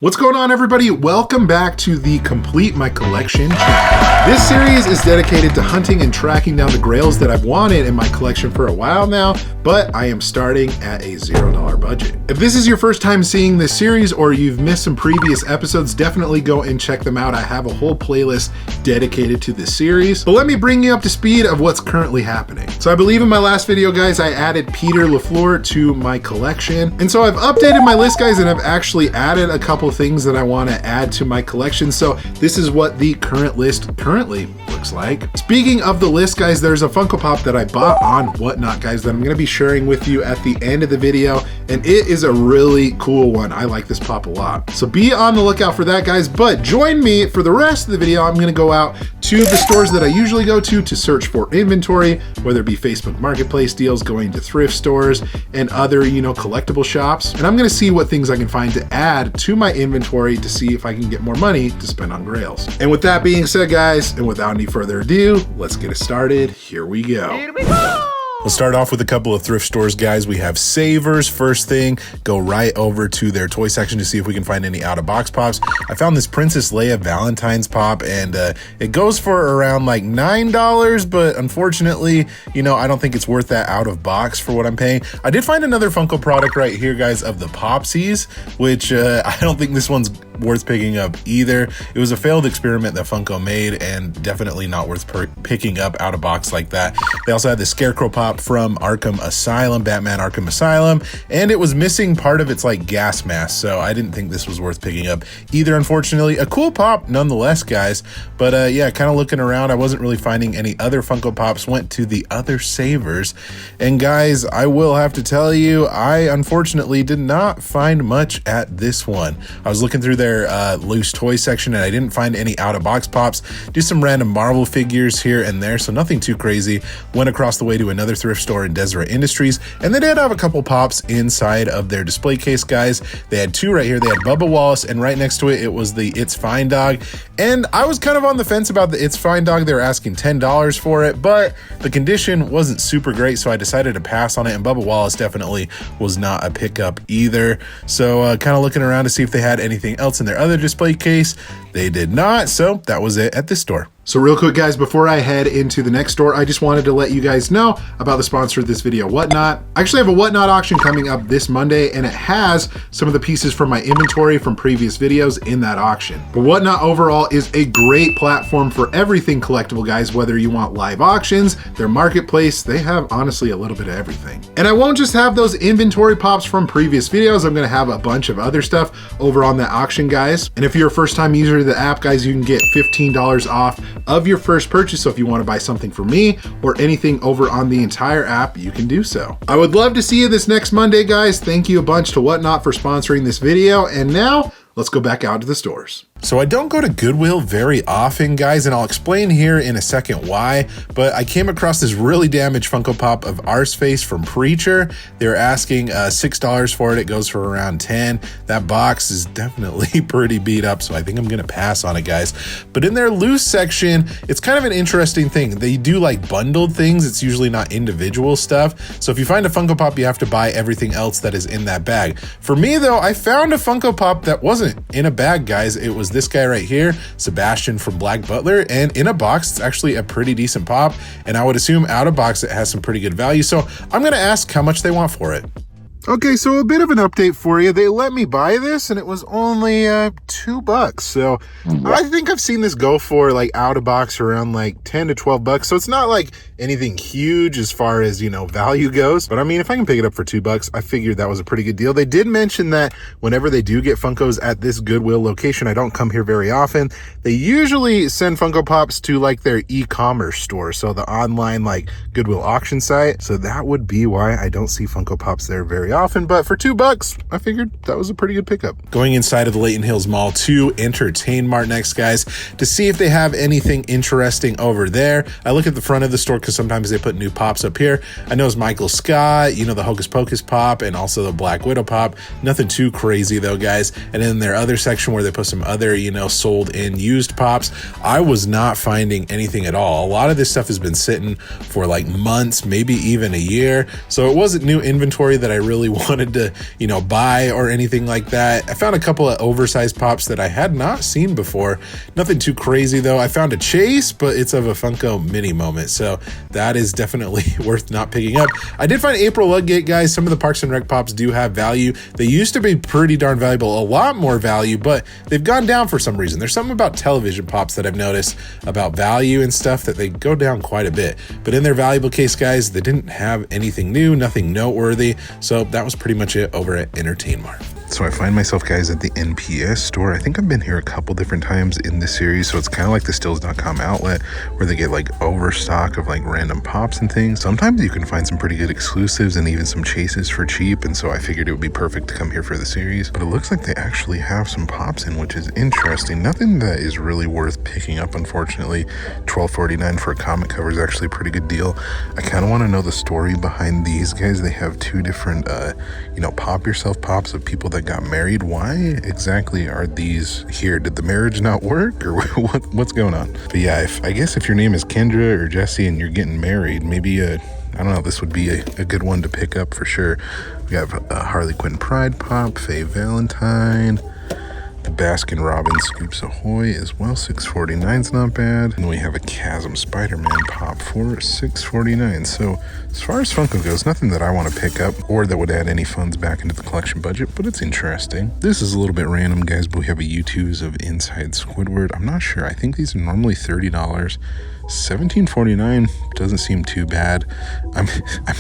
What's going on, everybody? Welcome back to the Complete My Collection channel. This series is dedicated to hunting and tracking down the grails that I've wanted in my collection for a while now, but I am starting at a $0 budget. If this is your first time seeing this series or you've missed some previous episodes, definitely go and check them out. I have a whole playlist dedicated to this series, but let me bring you up to speed of what's currently happening. So I believe in my last video, guys, I added Peter LaFleur to my collection. And so I've updated my list, guys, and I've actually added a couple things that I want to add to my collection. So this is what the current list currently looks like. Speaking of the list, guys, there's a Funko Pop that I bought on Whatnot, guys, that I'm going to be sharing with you at the end of the video, and it is a really cool one. I like this pop a lot, so be on the lookout for that, guys. But join me for the rest of the video. I'm going to go out to the stores that I usually go to search for inventory, whether it be Facebook Marketplace deals, going to thrift stores and other, collectible shops, and I'm going to see what things I can find to add to my inventory to see if I can get more money to spend on grails. And with that being said, guys, and without any further ado, let's get it started. Here we go. Here we go! We'll start off with a couple of thrift stores, guys. We have Savers. First thing, go right over to their toy section to see if we can find any out-of-box pops. I found this Princess Leia Valentine's pop, and it goes for around like $9, but unfortunately, I don't think it's worth that out-of-box for what I'm paying. I did find another Funko product right here, guys, of the Popsies, which I don't think this one's worth picking up either. It was a failed experiment that Funko made, and definitely not worth picking up out of box like that. They also had the Scarecrow pop from Arkham Asylum, Batman Arkham Asylum, and it was missing part of its like gas mask, so I didn't think this was worth picking up either, unfortunately. A cool pop nonetheless, guys, but yeah, kind of looking around, I wasn't really finding any other Funko Pops. Went to the other Savers, and guys, I will have to tell you, I unfortunately did not find much at this one. I was looking through their loose toy section and I didn't find any out-of-box pops. Do some random Marvel figures here and there, so nothing too crazy. Went across the way to another thrift store in Deseret Industries, and they did have a couple pops inside of their display case, guys. They had two right here. They had Bubba Wallace, and right next to it, it was the It's Fine dog. And I was kind of on the fence about the It's Fine dog. They were asking $10 for it, but the condition wasn't super great, so I decided to pass on it, and Bubba Wallace definitely was not a pickup either. So kind of looking around to see if they had anything else in their other display case. They did not, so that was it at this store. So real quick, guys, before I head into the next store, I just wanted to let you guys know about the sponsor of this video, Whatnot. I actually have a Whatnot auction coming up this Monday, and it has some of the pieces from my inventory from previous videos in that auction. But Whatnot overall is a great platform for everything collectible, guys, whether you want live auctions, their marketplace, they have honestly a little bit of everything. And I won't just have those inventory pops from previous videos, I'm gonna have a bunch of other stuff over on that auction, guys. And if you're a first-time user of the app, guys, you can get $15 off of your first purchase. So if you want to buy something for me or anything over on the entire app, you can do so. I would love to see you this next Monday, guys. Thank you a bunch to Whatnot for sponsoring this video. And now let's go back out to the stores. So I don't go to Goodwill very often, guys, and I'll explain here in a second why, but I came across this really damaged Funko Pop of Arseface from Preacher. They were asking $6 for it. It goes for around $10. That box is definitely pretty beat up, so I think I'm gonna pass on it, guys. But in their loose section, it's kind of an interesting thing. They do like bundled things. It's usually not individual stuff. So if you find a Funko Pop, you have to buy everything else that is in that bag. For me, though, I found a Funko Pop that wasn't in a bag, guys. It was this guy right here, Sebastian from Black Butler, and in a box, it's actually a pretty decent pop, and I would assume out of box it has some pretty good value, so I'm gonna ask how much they want for it. Okay, so a bit of an update for you. They let me buy this and it was only $2. So I think I've seen this go for like out of box around like 10 to 12 bucks. So it's not like anything huge as far as, value goes. But I mean, if I can pick it up for $2, I figured that was a pretty good deal. They did mention that whenever they do get Funkos at this Goodwill location, I don't come here very often, they usually send Funko Pops to like their e-commerce store. So the online like Goodwill auction site. So that would be why I don't see Funko Pops there very often, but for $2, I figured that was a pretty good pickup. Going inside of the Layton Hills Mall to Entertain Mart next, guys, to see if they have anything interesting over there. I look at the front of the store because sometimes they put new pops up here. I know it's Michael Scott, the Hocus Pocus pop and also the Black Widow pop. Nothing too crazy though, guys. And in their other section where they put some other, sold in used pops, I was not finding anything at all. A lot of this stuff has been sitting for like months, maybe even a year. So it wasn't new inventory that I really really wanted to, you know, buy or anything like that. I found a couple of oversized pops that I had not seen before. Nothing too crazy though. I found a Chase, but it's of a Funko mini moment, so that is definitely worth not picking up. I did find April Ludgate, guys. Some of the Parks and Rec pops do have value. They used to be pretty darn valuable, a lot more value, but they've gone down for some reason. There's something about television pops that I've noticed about value and stuff that they go down quite a bit. But in their valuable case, guys, they didn't have anything new, nothing noteworthy. So that was pretty much it over at Entertain Mart. So I find myself, guys, at the NPS store. I think I've been here a couple different times in this series, so it's kind of like the stills.com outlet where they get like overstock of like random pops and things. Sometimes you can find some pretty good exclusives and even some chases for cheap, and so I figured it would be perfect to come here for the series. But it looks like they actually have some pops in, which is interesting. Nothing that is really worth picking up, unfortunately. $12.49 for a comic cover is actually a pretty good deal. I kind of want to know the story behind these guys. They have two different, you know, pop yourself pops of people that got married. Why exactly are these here? Did the marriage not work, or what's going on? But yeah, I guess if your name is Kendra or Jesse and you're getting married, maybe I don't know, this would be a good one to pick up for sure. We have Harley Quinn Pride Pop, Faye Valentine, the Baskin Robbins Scoops Ahoy as well, $6.49 is not bad. And we have a Chasm Spider-Man pop for $6.49. So as far as Funko goes, nothing that I want to pick up or that would add any funds back into the collection budget, but it's interesting. This is a little bit random, guys, but we have a U2s of Inside Squidward. I'm not sure. I think these are normally $30. $17.49 doesn't seem too bad. I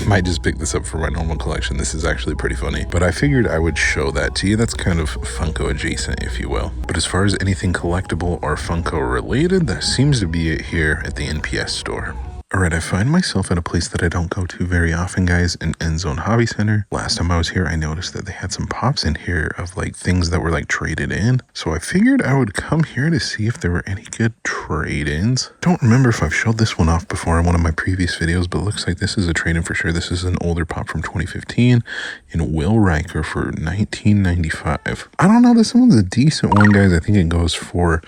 might just pick this up for my normal collection. This is actually pretty funny, but I figured I would show that to you. That's kind of Funko adjacent, if you will. But as far as anything collectible or Funko related, that seems to be it here at the NPS store. All right, I find myself at a place that I don't go to very often, guys, an Enzone Hobby Center. Last time I was here, I noticed that they had some pops in here of like things that were like traded in. So I figured I would come here to see if there were any good trade-ins. Don't remember if I've showed this one off before in one of my previous videos, but it looks like this is a trade-in for sure. This is an older pop from 2015 in Will Riker for $19.95. I don't know, this one's a decent one, guys. I think it goes for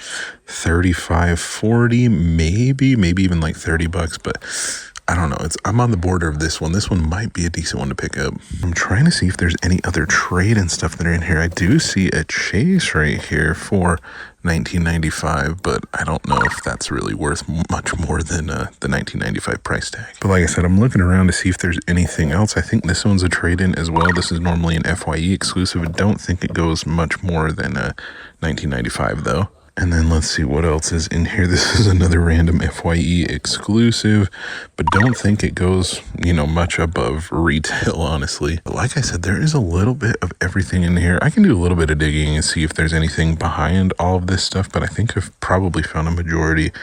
$35.40, maybe even like $30, but I don't know. I'm on the border of this one. This one might be a decent one to pick up. I'm trying to see if there's any other trade and stuff that are in here. I do see a Chase right here for $19.95, but I don't know if that's really worth much more than the $19.95 price tag. But like I said, I'm looking around to see if there's anything else. I think this one's a trade-in as well. This is normally an FYE exclusive. I don't think it goes much more than $19.95 though. And then let's see what else is in here. This is another random FYE exclusive, but don't think it goes, you know, much above retail, honestly. But like I said, there is a little bit of everything in here. I can do a little bit of digging and see if there's anything behind all of this stuff, but I think I've probably found a majority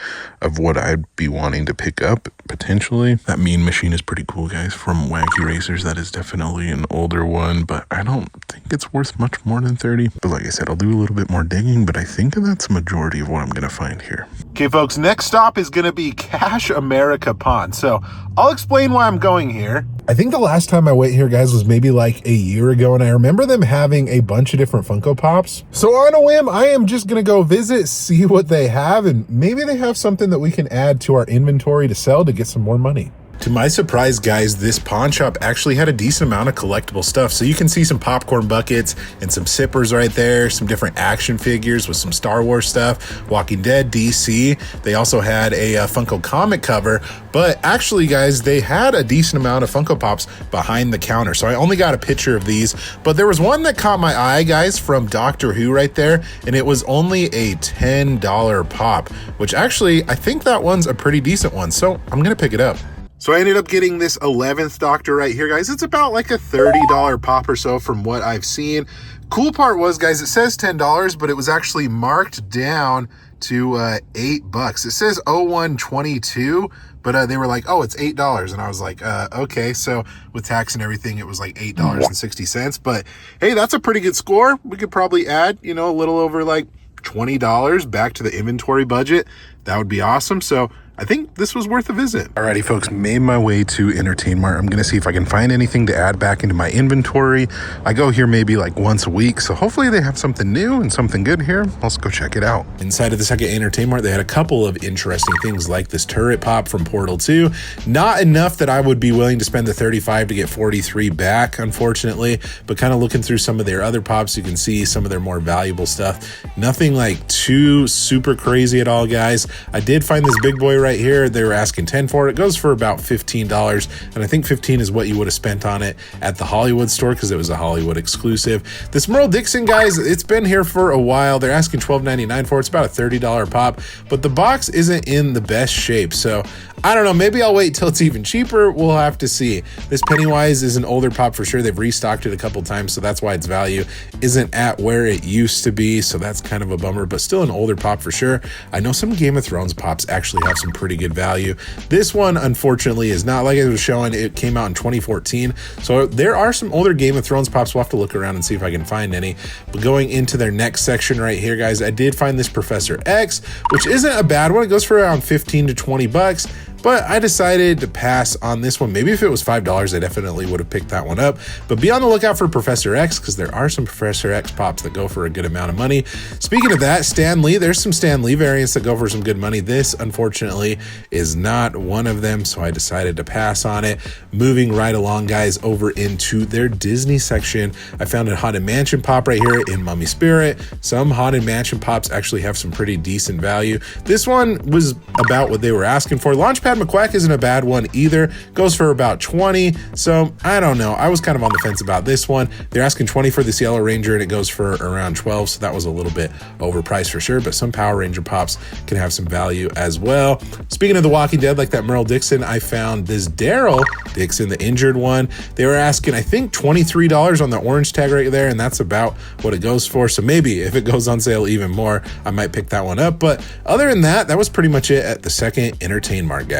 of what I'd be wanting to pick up, potentially. That Mean Machine is pretty cool, guys, from Wacky Racers. That is definitely an older one, but I don't think it's worth much more than $30. But like I said, I'll do a little bit more digging, but I think that's majority of what I'm gonna find here. Okay, folks, next stop is gonna be Cash America Pawn. So I'll explain why I'm going here. I think the last time I went here, guys, was maybe like a year ago, and I remember them having a bunch of different Funko Pops. So on a whim, I am just gonna go visit, see what they have, and maybe they have something that we can add to our inventory to sell to get some more money. To my surprise, guys, this pawn shop actually had a decent amount of collectible stuff. So you can see some popcorn buckets and some sippers right there, some different action figures with some Star Wars stuff, Walking Dead, DC. They also had a Funko comic cover, but actually, guys, they had a decent amount of Funko Pops behind the counter. So I only got a picture of these, but there was one that caught my eye, guys, from Doctor Who right there, and it was only a $10 pop, which actually, I think that one's a pretty decent one. So I'm gonna pick it up. So I ended up getting this 11th Doctor right here, guys. It's about like a $30 pop or so from what I've seen. Cool part was, guys, it says $10, but it was actually marked down to $8. It says 0122, but they were like, oh, it's $8. And I was like, okay. So with tax and everything, it was like $8.60. But hey, that's a pretty good score. We could probably add, you know, a little over like $20 back to the inventory budget. That would be awesome. So I think this was worth a visit. Alrighty folks, made my way to Entertain Mart. I'm gonna see if I can find anything to add back into my inventory. I go here maybe like once a week, so hopefully they have something new and something good here. Let's go check it out. Inside of the second Entertain Mart, they had a couple of interesting things like this turret pop from Portal 2. Not enough that I would be willing to spend the 35 to get 43 back, unfortunately, but kind of looking through some of their other pops, you can see some of their more valuable stuff. Nothing like too super crazy at all, guys. I did find this big boy right here. They were asking 10 for it. It goes for about $15, and I think 15 is what you would have spent on it at the Hollywood store because it was a Hollywood exclusive. This Merle Dixon, guys, it's been here for a while. They're asking $12.99 for it. It's about a $30 pop, but the box isn't in the best shape, so I don't know, maybe I'll wait till it's even cheaper. We'll have to see. This Pennywise is an older pop for sure. They've restocked it a couple times, so that's why its value isn't at where it used to be, so that's kind of a bummer, but still an older pop for sure. I know some Game of Thrones pops actually have some pretty good value. This one, unfortunately, is not. Like I was showing, it came out in 2014, so there are some older Game of Thrones pops. We'll have to look around and see if I can find any. But going into their next section right here, guys, I did find this Professor X, which isn't a bad one. It goes for around 15 to 20 bucks. But I decided to pass on this one. Maybe if it was $5, I definitely would have picked that one up. But be on the lookout for Professor X, because there are some Professor X pops that go for a good amount of money. Speaking of that, Stan Lee, there's some Stan Lee variants that go for some good money. This, unfortunately, is not one of them, so I decided to pass on it. Moving right along, guys, over into their Disney section, I found a Haunted Mansion pop right here in Mummy Spirit. Some Haunted Mansion pops actually have some pretty decent value. This one was about what they were asking for. Launchpad McQuack isn't a bad one either. Goes for about 20. So I don't know. I was kind of on the fence about this one. They're asking 20 for this Yellow Ranger and it goes for around 12. So that was a little bit overpriced for sure, but some Power Ranger pops can have some value as well. Speaking of The Walking Dead, like that Merle Dixon, I found this Daryl Dixon, the injured one. They were asking, I think, $23 on the orange tag right there, and that's about what it goes for. So maybe if it goes on sale even more, I might pick that one up. But other than that, that was pretty much it at the second Entertain Mart, guys.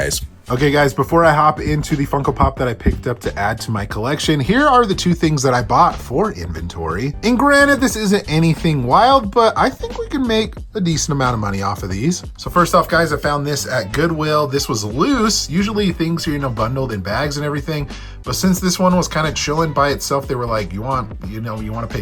Okay guys, before I hop into the Funko Pop that I picked up to add to my collection, here are the two things that I bought for inventory. And granted, this isn't anything wild, but I think we can make a decent amount of money off of these. So first off, guys, I found this at Goodwill. This was loose. Usually things are, bundled in bags and everything. But since this one was kind of chilling by itself, they were like, you want to pay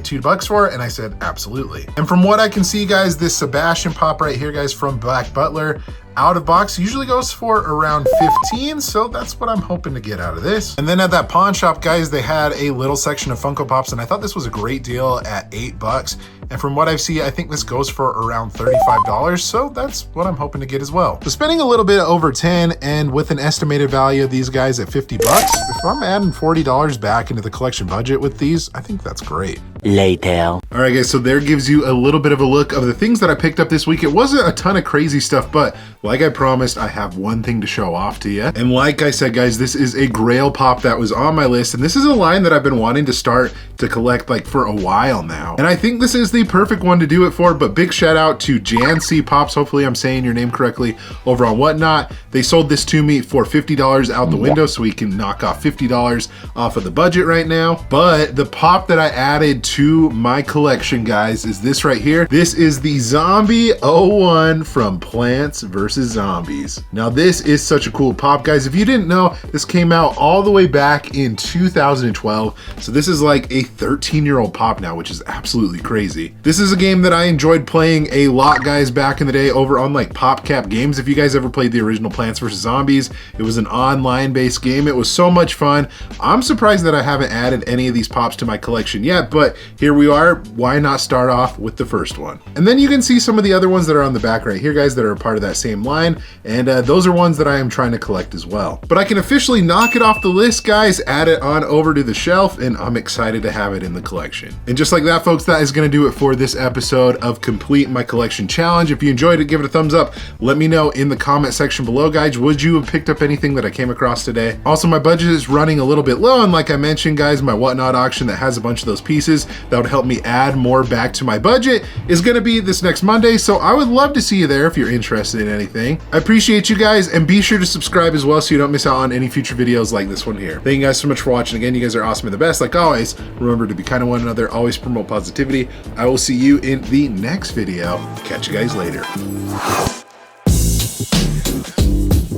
$2 for it? And I said, absolutely. And from what I can see, guys, this Sebastian pop right here, guys, from Black Butler, out of box usually goes for around 15, so that's what I'm hoping to get out of this. And then at that pawn shop, guys, they had a little section of Funko Pops, and I thought this was a great deal at $8. And from what I've seen, I think this goes for around $35, so that's what I'm hoping to get as well. So spending a little bit over 10, and with an estimated value of these guys at $50, if I'm adding $40 back into the collection budget with these, I think that's great. Later. All right, guys, so there gives you a little bit of a look of the things that I picked up this week. It wasn't a ton of crazy stuff, but like I promised, I have one thing to show off to you. And like I said, guys, this is a Grail pop that was on my list, and this is a line that I've been wanting to start to collect like for a while now. And I think this is the perfect one to do it for, but big shout out to Jancy Pops. Hopefully I'm saying your name correctly over on Whatnot. They sold this to me for $50 out the window, so we can knock off $50 off of the budget right now. But the pop that I added to my collection, guys, is this right here. This is the Zombie 01 from Plants vs. Zombies. Now this is such a cool pop, guys. If you didn't know, this came out all the way back in 2012. So this is like a 13-year-old pop now, which is absolutely crazy. This is a game that I enjoyed playing a lot, guys, back in the day over on like PopCap Games. If you guys ever played the original Plants vs. Zombies, it was an online-based game. It was so much fun. I'm surprised that I haven't added any of these pops to my collection yet, but here we are. Why not start off with the first one? And then you can see some of the other ones that are on the back right here, guys, that are a part of that same line, and those are ones that I am trying to collect as well. But I can officially knock it off the list, guys, add it on over to the shelf, and I'm excited to have it in the collection. And just like that, folks, that is going to do it for this episode of Complete My Collection Challenge. If you enjoyed it, give it a thumbs up. Let me know in the comment section below, guys, would you have picked up anything that I came across today? Also, my budget is running a little bit low, and like I mentioned, guys, my Whatnot auction that has a bunch of those pieces that would help me add more back to my budget is going to be this next Monday, so I would love to see you there if you're interested in anything. I appreciate you guys, and be sure to subscribe as well so you don't miss out on any future videos like this one here. Thank you guys so much for watching. Again, you guys are awesome and the best. Like always, remember to be kind to one another, always promote positivity. I will see you in the next video. Catch you guys later.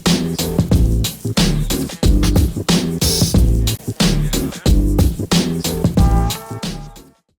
Peace.